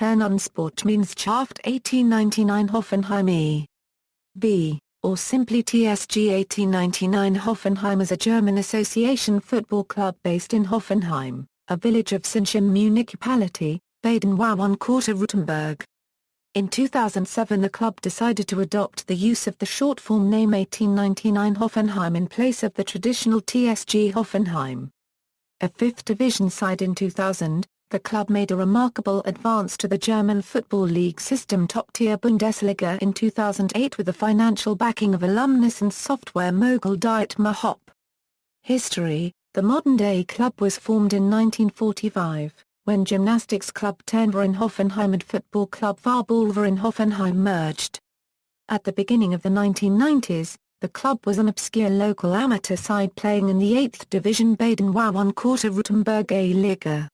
Sportgemeinschaft 1899 Hoffenheim e.V., or simply TSG 1899 Hoffenheim is a German association football club based in Hoffenheim, a village of Sinsheim municipality, Baden-Württemberg. In 2007 the club decided to adopt the use of the short-form name 1899 Hoffenheim in place of the traditional TSG Hoffenheim. A fifth division side in 2000, the club made a remarkable advance to the German Football League system top-tier Bundesliga in 2008 with the financial backing of alumnus and software mogul Dietmar Hopp. History: the modern-day club was formed in 1945, when gymnastics club Turnverein Hoffenheim and football club Fußballverein Hoffenheim merged. At the beginning of the 1990s, the club was an obscure local amateur side playing in the 8th division Baden-Württemberg A-Liga.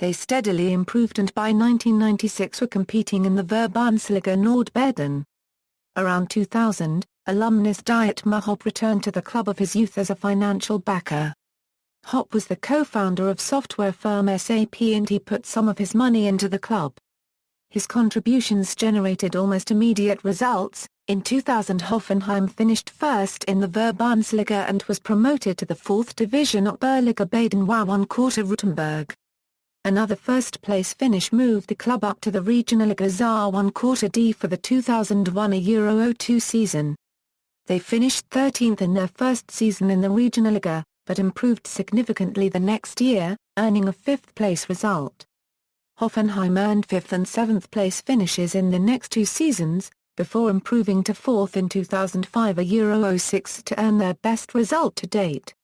They steadily improved and by 1996 were competing in the Verbandsliga Nordbaden. Around 2000, alumnus Dietmar Hopp returned to the club of his youth as a financial backer. Hopp was the co-founder of software firm SAP and he put some of his money into the club. His contributions generated almost immediate results. In 2000 Hoffenheim finished first in the Verbandsliga and was promoted to the 4th division Oberliga Baden-Württemberg. Another first-place finish moved the club up to the Regionalliga Saar-1/4D for the 2001 Euro 02 season. They finished 13th in their first season in the Regionalliga, but improved significantly the next year, earning a 5th-place result. Hoffenheim earned 5th and 7th place finishes in the next two seasons, before improving to 4th in 2005 Euro 06 to earn their best result to date.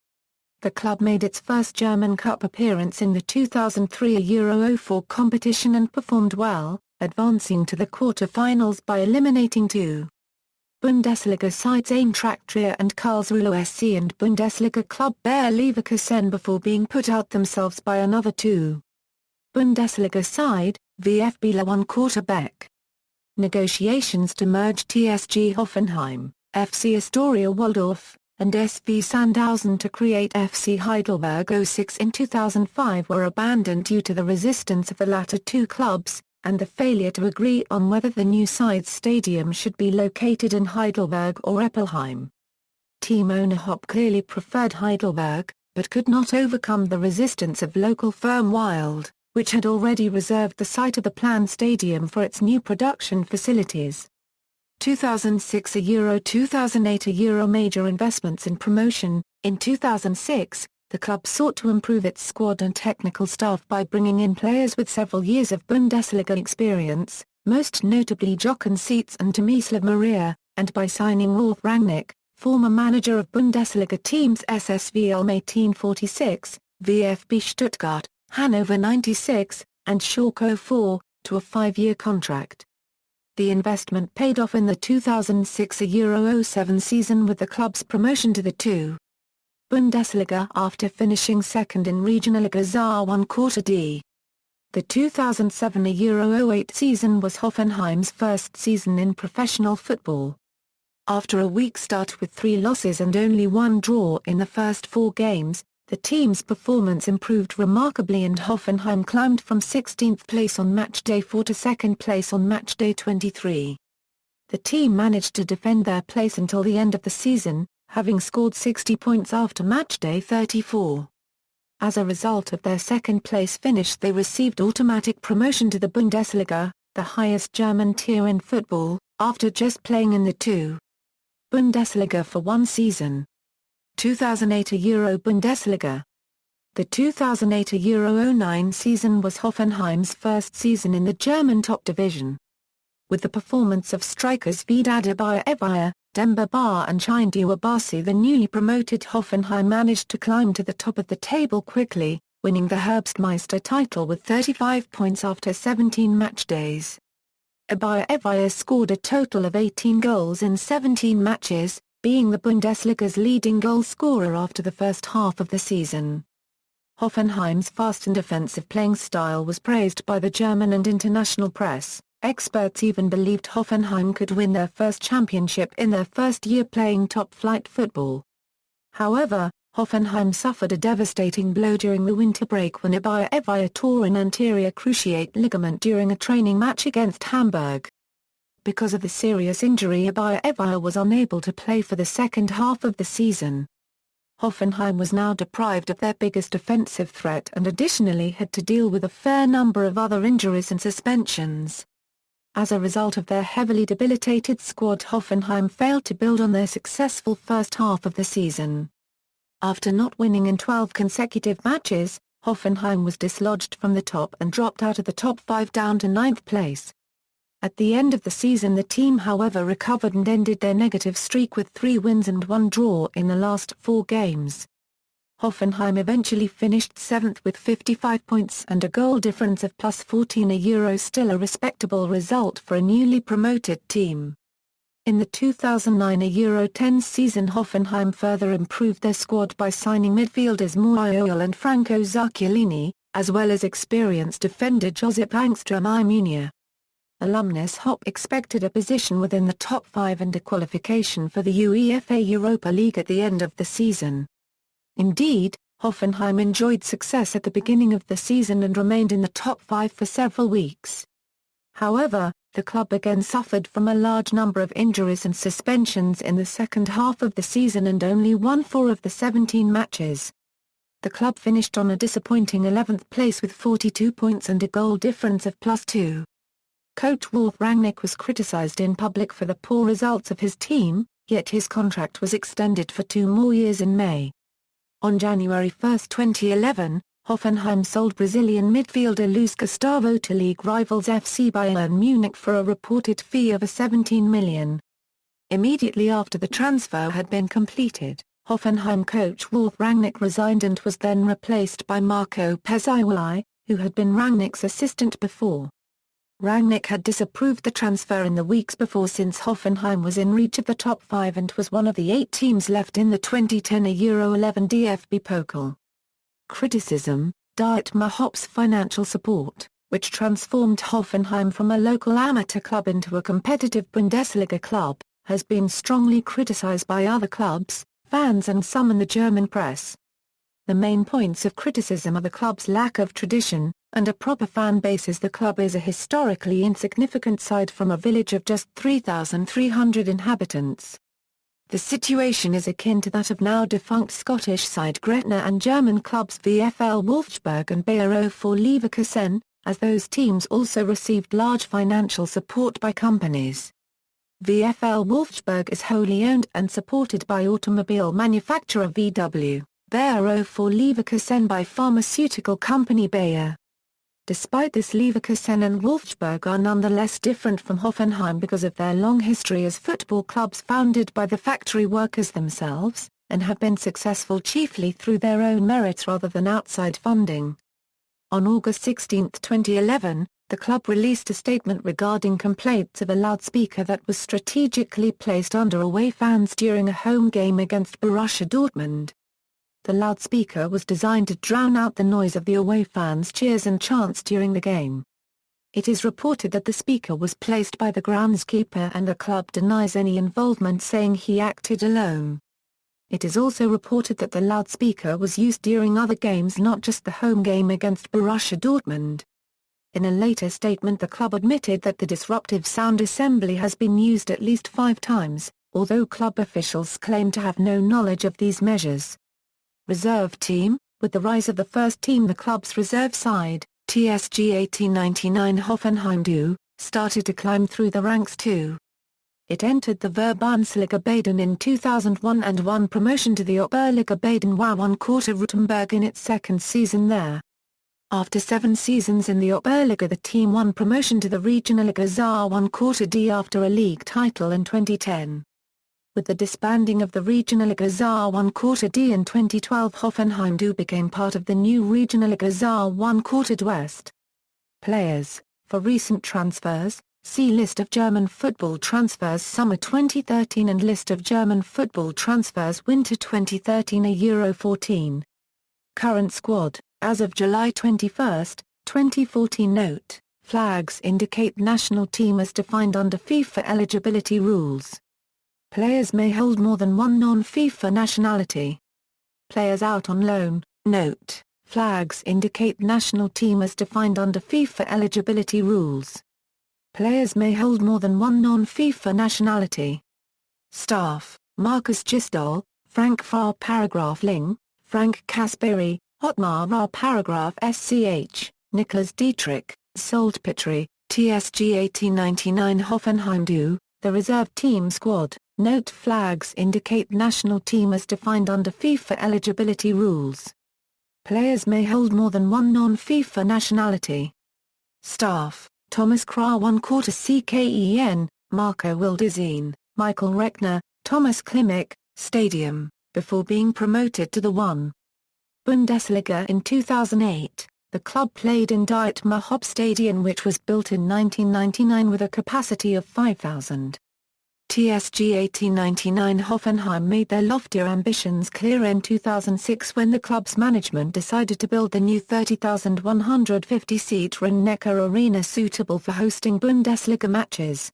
The club made its first German Cup appearance in the 2003 Euro 04 competition and performed well, advancing to the quarter-finals by eliminating two Bundesliga sides Eintracht Trier and Karlsruhe SC and Bundesliga club Bayer Leverkusen before being put out themselves by another two Bundesliga side, VfB Leverkusen. Negotiations to merge TSG Hoffenheim, FC Astoria Waldorf, and SV Sandhausen to create FC Heidelberg 06 in 2005 were abandoned due to the resistance of the latter two clubs, and the failure to agree on whether the new side's stadium should be located in Heidelberg or Eppelheim. Team owner Hopp clearly preferred Heidelberg, but could not overcome the resistance of local firm Wild, which had already reserved the site of the planned stadium for its new production facilities. 2006 Euro 2008 Euro major investments in promotion. In 2006, the club sought to improve its squad and technical staff by bringing in players with several years of Bundesliga experience, most notably Jochen Seitz and Tomislav Maria, and by signing Rolf Rangnick, former manager of Bundesliga teams SSV Ulm 1846, VfB Stuttgart, Hannover 96, and Schalke 04, to a 5-year contract. The investment paid off in the 2006 Euro 07 season with the club's promotion to the 2. Bundesliga after finishing second in Regionalliga Saar-1/4D. The 2007 Euro 08 season was Hoffenheim's first season in professional football. After a weak start with 3 losses and only 1 draw in the first 4 games, the team's performance improved remarkably and Hoffenheim climbed from 16th place on matchday 4 to 2nd place on matchday 23. The team managed to defend their place until the end of the season, having scored 60 points after matchday 34. As a result of their second-place finish they received automatic promotion to the Bundesliga, the highest German tier in football, after just playing in the 2. Bundesliga for 1 season. 2008 Euro Bundesliga. The 2008 Euro 09 season was Hoffenheim's first season in the German top division. With the performance of strikers Vedat Abayev, Demba Ba and Chindu Abasi, the newly promoted Hoffenheim managed to climb to the top of the table quickly, winning the Herbstmeister title with 35 points after 17 matchdays. Abayev scored a total of 18 goals in 17 matches, being the Bundesliga's leading goal scorer after the first half of the season. Hoffenheim's fast and defensive playing style was praised by the German and international press. Experts even believed Hoffenheim could win their first championship in their first year playing top-flight football. However, Hoffenheim suffered a devastating blow during the winter break when ๊ʔaxt tore an anterior cruciate ligament during a training match against Hamburg. Because of the serious injury, ๊ʔaxt was unable to play for the second half of the season. Hoffenheim was now deprived of their biggest offensive threat and additionally had to deal with a fair number of other injuries and suspensions. As a result of their heavily debilitated squad, Hoffenheim failed to build on their successful first half of the season. After not winning in 12 consecutive matches, Hoffenheim was dislodged from the top and dropped out of the top 5 down to 9th place. At the end of the season, the team however recovered and ended their negative streak with 3 wins and 1 draw in the last 4 games. Hoffenheim eventually finished 7th with 55 points and a goal difference of +14, still a respectable result for a newly promoted team. In the 2009 Euro 10 season, Hoffenheim further improved their squad by signing midfielders ๊nɔᴏ and Franco Zacchiolini, as well as experienced defender Josip ๊ʔaxt. Alumnus Hopp expected a position within the top 5 and a qualification for the UEFA Europa League at the end of the season. Indeed, Hoffenheim enjoyed success at the beginning of the season and remained in the top 5 for several weeks. However, the club again suffered from a large number of injuries and suspensions in the second half of the season and only won 4 of the 17 matches. The club finished on a disappointing 11th place with 42 points and a goal difference of +2. Coach Ralf Rangnick was criticized in public for the poor results of his team, yet his contract was extended for 2 more years in May. On January 1, 2011, Hoffenheim sold Brazilian midfielder Luis Gustavo to league rivals FC Bayern Munich for a reported fee of $17 million. Immediately after the transfer had been completed, Hoffenheim coach Ralf Rangnick resigned and was then replaced by Marco Pezzaiuoli, who had been Rangnick's assistant before. Rangnick had disapproved the transfer in the weeks before since Hoffenheim was in reach of the top 5 and was one of the 8 teams left in the 2010 Euro 11 DFB Pokal. Criticism: Dietmar Hopp's financial support, which transformed Hoffenheim from a local amateur club into a competitive Bundesliga club, has been strongly criticized by other clubs, fans and some in the German press. The main points of criticism are the club's lack of tradition, and a proper fan base, as the club is a historically insignificant side from a village of just 3,300 inhabitants. The situation is akin to that of now-defunct Scottish side Gretna and German clubs VfL Wolfsburg and Bayer 04 Leverkusen, as those teams also received large financial support by companies. VfL Wolfsburg is wholly owned and supported by automobile manufacturer VW, Bayer 04 Leverkusen by pharmaceutical company Bayer. Despite this, Leverkusen and Wolfsburg are nonetheless different from Hoffenheim because of their long history as football clubs founded by the factory workers themselves, and have been successful chiefly through their own merits rather than outside funding. On August 16, 2011, the club released a statement regarding complaints of a loudspeaker that was strategically placed under away fans during a home game against Borussia Dortmund. The loudspeaker was designed to drown out the noise of the away fans' cheers and chants during the game. It is reported that the speaker was placed by the groundskeeper and the club denies any involvement, saying he acted alone. It is also reported that the loudspeaker was used during other games, not just the home game against Borussia Dortmund. In a later statement, the club admitted that the disruptive sound assembly has been used at least 5 times, although club officials claim to have no knowledge of these measures. Reserve team: with the rise of the first team, the club's reserve side, TSG 1899 Hoffenheim started to climb through the ranks too. It entered the Verbandsliga Baden in 2001 and won promotion to the Oberliga Baden Württemberg in its second season there. After 7 seasons in the Oberliga, the team won promotion to the Regionalliga Saar-D after a league title in 2010. With the disbanding of the Regionalliga Saar-D in 2012, Hoffenheim became part of the new Regionalliga Saar-West. Players: for recent transfers, see List of German football transfers summer 2013 and List of German football transfers winter 2013 Euro 14. Current squad, as of July 21, 2014. Note: flags indicate national team as defined under FIFA eligibility rules. Players may hold more than one non-FIFA nationality. Players out on loan. Note: flags indicate national team as defined under FIFA eligibility rules. Players may hold more than one non-FIFA nationality. Staff: Marcus Gisdol, Frank Farr paragraph Ling, Frank Kasperi, Otmar Ra paragraph SCH, Nicholas Dietrich, Sold Pitri, TSG 1899 Hoffenheim do, the reserve team squad. Note: flags indicate national team as defined under FIFA eligibility rules. Players may hold more than one non-FIFA nationality. Staff: Thomas Krah 1/4 CKEN, Marco Wildesien, Michael Reckner, Thomas Klimek. Stadium, before being promoted to the 1. Bundesliga in 2008, the club played in Dietmar Hopp Stadion, which was built in 1999 with a capacity of 5,000. TSG 1899 Hoffenheim made their loftier ambitions clear in 2006 when the club's management decided to build the new 30,150-seat Rhein-Neckar Arena suitable for hosting Bundesliga matches.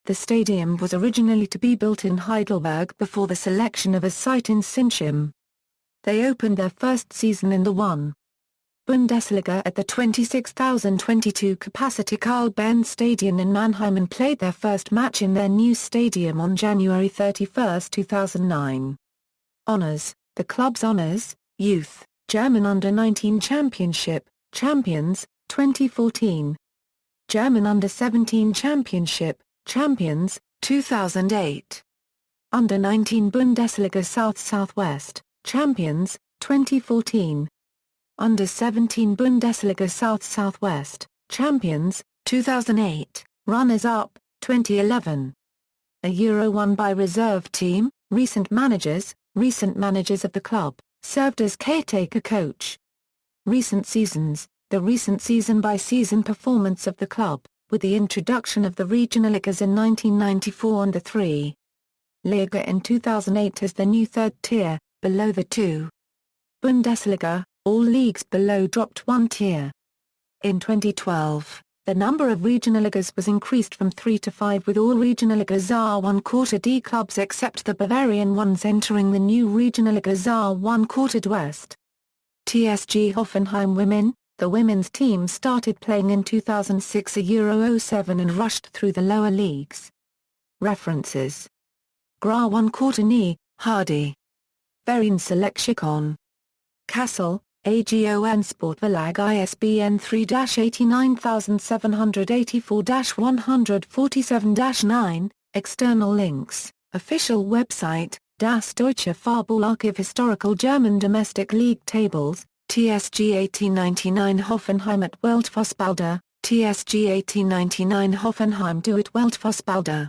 The stadium was originally to be built in Heidelberg before the selection of a site in Sinsheim. They opened their first season in the 1. Bundesliga at the 26,022 capacity Karl-Benz Stadion in Mannheim and played their first match in their new stadium on January 31, 2009. Honours: the club's honours, Youth, German Under-19 Championship, Champions, 2014. German Under-17 Championship, Champions, 2008. Under-19 Bundesliga South-Southwest, Champions, 2014. Under-17 Bundesliga South-Southwest, Champions, 2008, runners-up, 2011. A Euro won by reserve team. Recent managers of the club, served as caretaker coach. Recent seasons: the recent season-by-season performance of the club, with the introduction of the Regionalligas in 1994 and the 3. Liga in 2008 as the new third tier, below the 2. Bundesliga, all leagues below dropped 1 tier. In 2012, the number of Regionalligas was increased from 3 to 5, with all Regionalligas R1/4 D clubs except the Bavarian ones entering the new Regionalligas R1/4 West. TSG Hoffenheim Women. The women's team started playing in 2006 a Euro 07 and rushed through the lower leagues. References: Gra 1/4 nī, Hardy. Verein Selektion. Kassel, AGON Sportverlag ISBN 3-89784-147-9, external links, official website, Das Deutsche Fußballarchiv Historical German Domestic League Tables, TSG 1899 Hoffenheim at Weltfußballder, TSG 1899 Hoffenheim do at Weltfußballder.